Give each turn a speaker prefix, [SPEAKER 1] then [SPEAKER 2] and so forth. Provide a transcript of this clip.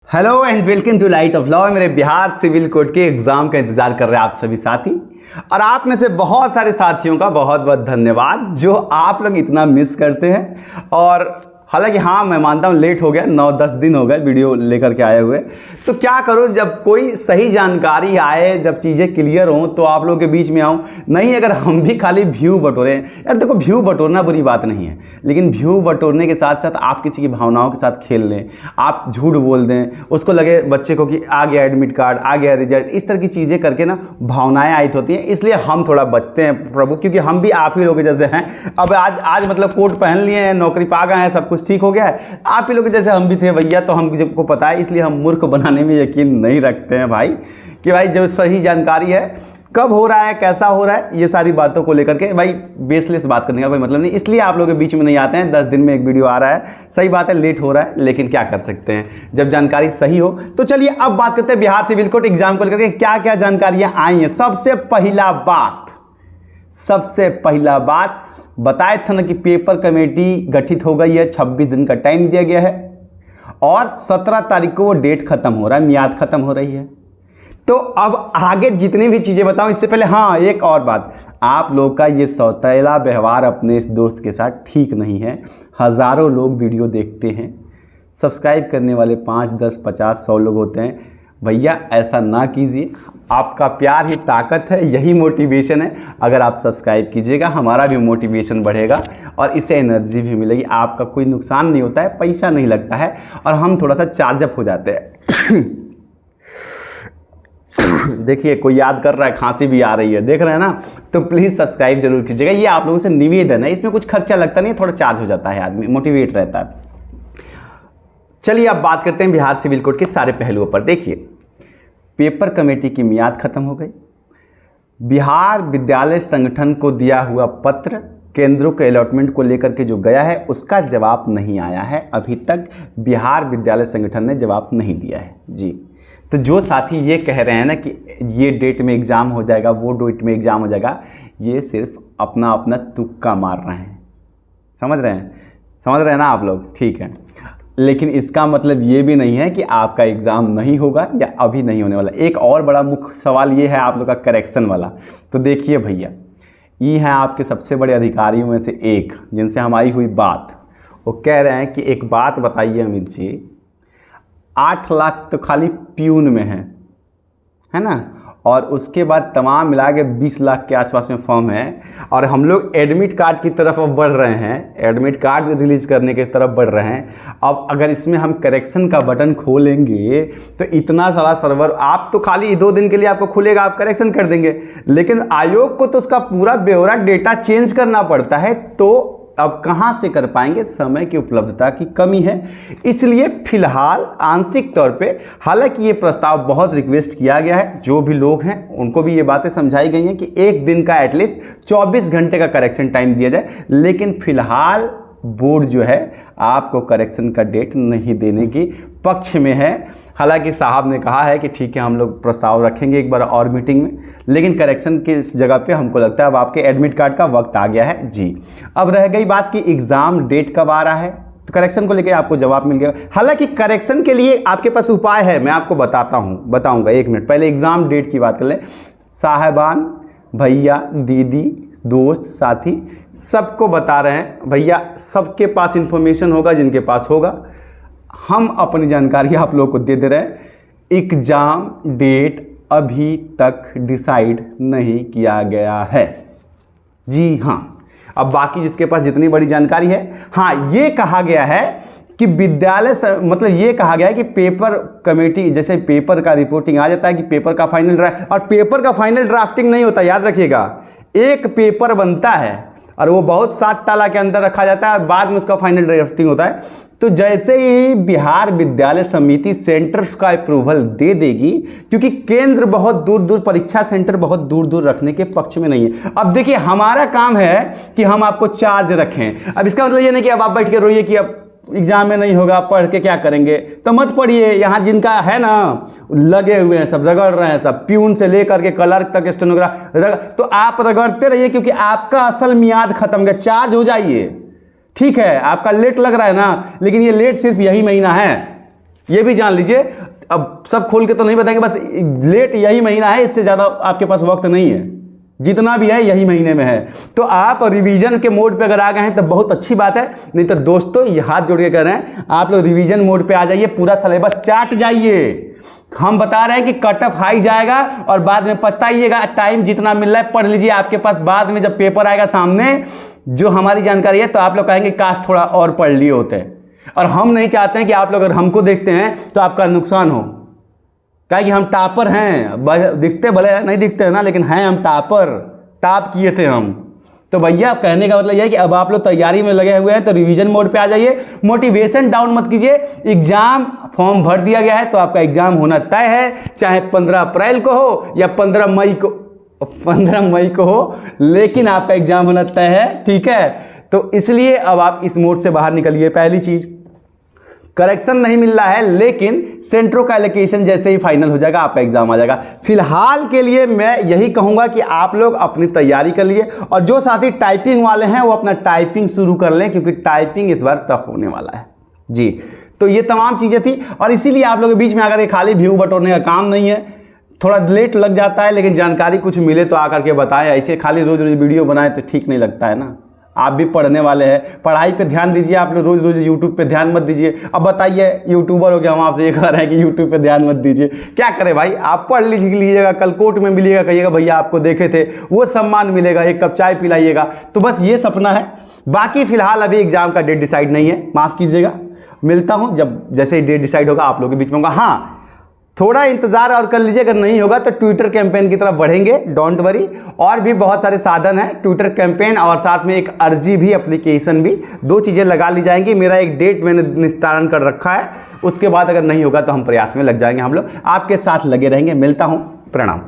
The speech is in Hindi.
[SPEAKER 1] Hello and welcome to light of law. मेरे बिहार सिविल कोर्ट के एग्जाम का इंतजार कर रहे हैं आप सभी साथी, और आप में से बहुत सारे साथियों का बहुत बहुत धन्यवाद जो आप लोग इतना मिस करते हैं। और हालांकि हाँ, मैं मानता हूँ लेट हो गया, 9-10 दिन हो गए वीडियो लेकर के आए हुए। तो क्या करूँ, जब कोई सही जानकारी आए, जब चीज़ें क्लियर हों तो आप लोगों के बीच में आऊँ। नहीं, अगर हम भी खाली व्यू बटोरें, यार देखो व्यू बटोरना बुरी बात नहीं है, लेकिन व्यू बटोरने के साथ साथ आप किसी की भावनाओं के साथ खेल लें, आप झूठ बोल दें, उसको लगे बच्चे को कि आ गया एडमिट कार्ड, आ गया रिजल्ट, इस तरह की चीज़ें करके ना भावनाएँ आयत होती हैं। इसलिए हम थोड़ा बचते हैं प्रभु, क्योंकि हम भी आप ही लोग जैसे हैं। अब आज मतलब कोट पहन लिए हैं, नौकरी पा गए हैं, सब कुछ ठीक हो गया है। आप ही लोग जैसे हम भी थे भैया, तो हमको पता है, इसलिए हम मूर्ख बनाने में यकीन नहीं रखते हैं भाई, कि भाई जब सही जानकारी है, कब हो रहा है, कैसा हो रहा है, ये सारी बातों को लेकर के भाई बेसलेस बात करने का कोई मतलब नहीं। इसलिए आप लोगों के बीच में नहीं आते हैं। 10 दिन में एक वीडियो आ रहा है, सही बात है, लेट हो रहा है, लेकिन क्या कर सकते हैं, जब जानकारी सही हो। तो चलिए अब बात करते हैं बिहार सिविल कोर्ट एग्जाम को लेकर के क्या क्या जानकारियां आई हैं। सबसे पहला बात बताया था ना कि पेपर कमेटी गठित हो गई है, 26 दिन का टाइम दिया गया है, और 17 तारीख को वो डेट खत्म हो रहा है, मियाद खत्म हो रही है। तो अब आगे जितनी भी चीज़ें बताऊं, इससे पहले हाँ एक और बात, आप लोग का ये सौतेला व्यवहार अपने इस दोस्त के साथ ठीक नहीं है। हज़ारों लोग वीडियो देखते हैं, सब्सक्राइब करने वाले 5, 10, 50, 100 लोग होते हैं। भैया ऐसा ना कीजिए, आपका प्यार ही ताकत है, यही मोटिवेशन है। अगर आप सब्सक्राइब कीजिएगा, हमारा भी मोटिवेशन बढ़ेगा और इससे एनर्जी भी मिलेगी। आपका कोई नुकसान नहीं होता है, पैसा नहीं लगता है, और हम थोड़ा सा चार्जअप हो जाते हैं। देखिए कोई याद कर रहा है, खांसी भी आ रही है, देख रहे हैं ना, तो प्लीज़ सब्सक्राइब जरूर कीजिएगा। ये आप लोगों से निवेदन है, इसमें कुछ खर्चा लगता नहीं है, थोड़ा चार्ज हो जाता है, आदमी मोटिवेट रहता है। चलिए अब बात करते हैं बिहार सिविल कोर्ट के सारे पहलुओं पर। देखिए, पेपर कमेटी की मियाद खत्म हो गई। बिहार विद्यालय संगठन को दिया हुआ पत्र केंद्रों के अलॉटमेंट को लेकर के जो गया है, उसका जवाब नहीं आया है। अभी तक बिहार विद्यालय संगठन ने जवाब नहीं दिया है जी। तो जो साथी ये कह रहे हैं ना कि ये डेट में एग्ज़ाम हो जाएगा, वो डेट में एग्ज़ाम हो जाएगा, ये सिर्फ अपना अपना तुक्का मार रहे हैं। समझ रहे हैं ना आप लोग, ठीक है। लेकिन इसका मतलब ये भी नहीं है कि आपका एग्ज़ाम नहीं होगा या अभी नहीं होने वाला। एक और बड़ा मुख्य सवाल ये है आप लोग का करेक्शन वाला। तो देखिए भैया, ये हैं आपके सबसे बड़े अधिकारियों में से एक, जिनसे हमारी हुई बात। वो कह रहे हैं कि एक बात बताइए अमित जी, 8 लाख तो खाली प्यून में है ना, और उसके बाद तमाम मिला के 20 लाख के आसपास में फॉर्म है, और हम लोग एडमिट कार्ड की तरफ अब बढ़ रहे हैं, एडमिट कार्ड रिलीज़ करने की तरफ बढ़ रहे हैं। अब अगर इसमें हम करेक्शन का बटन खोलेंगे तो इतना सारा सर्वर, आप तो खाली 2 दिन के लिए आपको खुलेगा, आप करेक्शन कर देंगे, लेकिन आयोग को तो उसका पूरा ब्यौरा डेटा चेंज करना पड़ता है। तो अब कहाँ से कर पाएंगे, समय की उपलब्धता की कमी है। इसलिए फिलहाल आंशिक तौर पे, हालांकि ये प्रस्ताव बहुत रिक्वेस्ट किया गया है, जो भी लोग हैं उनको भी ये बातें समझाई गई हैं कि 1 दिन का एटलीस्ट 24 घंटे का करेक्शन टाइम दिया जाए। लेकिन फिलहाल बोर्ड जो है आपको करेक्शन का डेट नहीं देने की पक्ष में है। हालांकि साहब ने कहा है कि ठीक है, हम लोग प्रस्ताव रखेंगे एक बार और मीटिंग में, लेकिन करेक्शन की इस जगह पे हमको लगता है अब आपके एडमिट कार्ड का वक्त आ गया है जी। अब रह गई बात कि एग्ज़ाम डेट कब आ रहा है, तो करेक्शन को लेकर आपको जवाब मिल गया। हालांकि करेक्शन के लिए आपके पास उपाय है, मैं आपको बताऊँगा। 1 मिनट पहले एग्ज़ाम डेट की बात कर लें। साहबान, भैया, दीदी, दोस्त, साथी, सबको बता रहे हैं भैया, सबके पास इन्फॉर्मेशन होगा, जिनके पास होगा। हम अपनी जानकारी आप लोगों को दे रहे हैं। एग्ज़ाम डेट अभी तक डिसाइड नहीं किया गया है जी हाँ। अब बाकी जिसके पास जितनी बड़ी जानकारी है, हाँ ये कहा गया है कि मतलब ये कहा गया है कि पेपर कमेटी, जैसे पेपर का रिपोर्टिंग आ जाता है कि पेपर का फाइनल ड्राफ्ट, और पेपर का फाइनल ड्राफ्टिंग नहीं होता, याद रखिएगा। एक पेपर बनता है और वो बहुत 7 ताला के अंदर रखा जाता है, बाद में उसका फाइनल ड्राफ्टिंग होता है। तो जैसे ही बिहार विद्यालय समिति सेंटर्स का अप्रूवल दे देगी, क्योंकि केंद्र बहुत दूर दूर, परीक्षा सेंटर बहुत दूर दूर रखने के पक्ष में नहीं है। अब देखिए, हमारा काम है कि हम आपको चार्ज रखें। अब इसका मतलब ये नहीं कि अब आप बैठ के रोइए कि अब एग्जाम में नहीं होगा, पढ़ के क्या करेंगे, तो मत पढ़िए। यहाँ जिनका है ना, लगे हुए हैं, सब रगड़ रहे हैं, सब प्यून से लेकर के क्लर्क तक, स्टेनोग्राफर, तो आप रगड़ते रहिए, क्योंकि आपका असल मियाद खत्म गया। चार्ज हो जाइए, ठीक है। आपका लेट लग रहा है ना, लेकिन ये लेट सिर्फ यही महीना है, ये भी जान लीजिए। अब सब खोल के तो नहीं बताएंगे, बस लेट यही महीना है, इससे ज़्यादा आपके पास वक्त नहीं है, जितना भी है यही महीने में है। तो आप रिवीजन के मोड पे अगर आ गए हैं तो बहुत अच्छी बात है, नहीं तो दोस्तों ये हाथ जोड़ के कह रहे हैं आप लोग रिवीजन मोड पे आ जाइए, पूरा सिलेबस चाट जाइए। हम बता रहे हैं कि कट ऑफ हाई जाएगा और बाद में पछताइएगा। टाइम जितना मिल रहा है पढ़ लीजिए, आपके पास बाद में जब पेपर आएगा सामने जो हमारी जानकारी है तो आप लोग कहेंगे काश थोड़ा और पढ़ लिए होते। और हम नहीं चाहते हैं कि आप लोग अगर हमको देखते हैं तो आपका नुकसान हो, क्या कि हम टॉपर हैं, दिखते भले नहीं दिखते हैं ना, लेकिन हैं हम टॉपर, टॉप किए थे हम। तो भैया कहने का मतलब यह है कि अब आप लोग तैयारी में लगे हुए हैं तो रिवीजन मोड पे आ जाइए, मोटिवेशन डाउन मत कीजिए। एग्जाम फॉर्म भर दिया गया है तो आपका एग्जाम होना तय है, चाहे 15 अप्रैल को हो या 15 मई को हो, लेकिन आपका एग्जाम होना तय है, ठीक है। तो इसलिए अब आप इस मोड से बाहर निकलिए। पहली चीज, करेक्शन नहीं मिल रहा है, लेकिन सेंट्रो का एलोकेशन जैसे ही फाइनल हो जाएगा आपका एग्जाम आ जाएगा। फिलहाल के लिए मैं यही कहूंगा कि आप लोग अपनी तैयारी कर लिए, और जो साथी टाइपिंग वाले हैं वो अपना टाइपिंग शुरू कर लें, क्योंकि टाइपिंग इस बार टफ होने वाला है जी। तो ये तमाम चीज़ें थी, और इसीलिए आप लोग के बीच में अगर ये खाली व्यू बटोरने का काम नहीं है, थोड़ा लेट लग जाता है, लेकिन जानकारी कुछ मिले तो आकर के बताएं। ऐसे खाली रोज रोज वीडियो बनाए तो ठीक नहीं लगता है ना। आप भी पढ़ने वाले हैं, पढ़ाई पे ध्यान दीजिए। आप लोग रोज रोज यूट्यूब पे ध्यान मत दीजिए। अब बताइए यूट्यूबर हो गया, हम आपसे ये कह रहे हैं कि यूट्यूब पे ध्यान मत दीजिए, क्या करें भाई। आप पढ़ लिख लीजिएगा, कल कोर्ट में मिलिएगा, कहिएगा भैया आपको देखे थे, वो सम्मान मिलेगा, एक कप चाय पिलाइएगा। तो बस ये सपना है। बाकी फिलहाल अभी एग्जाम का डेट डिसाइड नहीं है, माफ़ कीजिएगा। मिलता हूँ जब जैसे डेट डिसाइड होगा आप लोगों के बीच में होगा। हाँ, थोड़ा इंतजार और कर लीजिए, अगर नहीं होगा तो ट्विटर कैंपेन की तरफ बढ़ेंगे, डोंट वरी। और भी बहुत सारे साधन हैं, ट्विटर कैंपेन और साथ में एक अर्जी भी, एप्लीकेशन भी, दो चीज़ें लगा ली जाएंगी। मेरा एक डेट मैंने निस्तारण कर रखा है, उसके बाद अगर नहीं होगा तो हम प्रयास में लग जाएंगे। हम लोग आपके साथ लगे रहेंगे। मिलता हूँ, प्रणाम।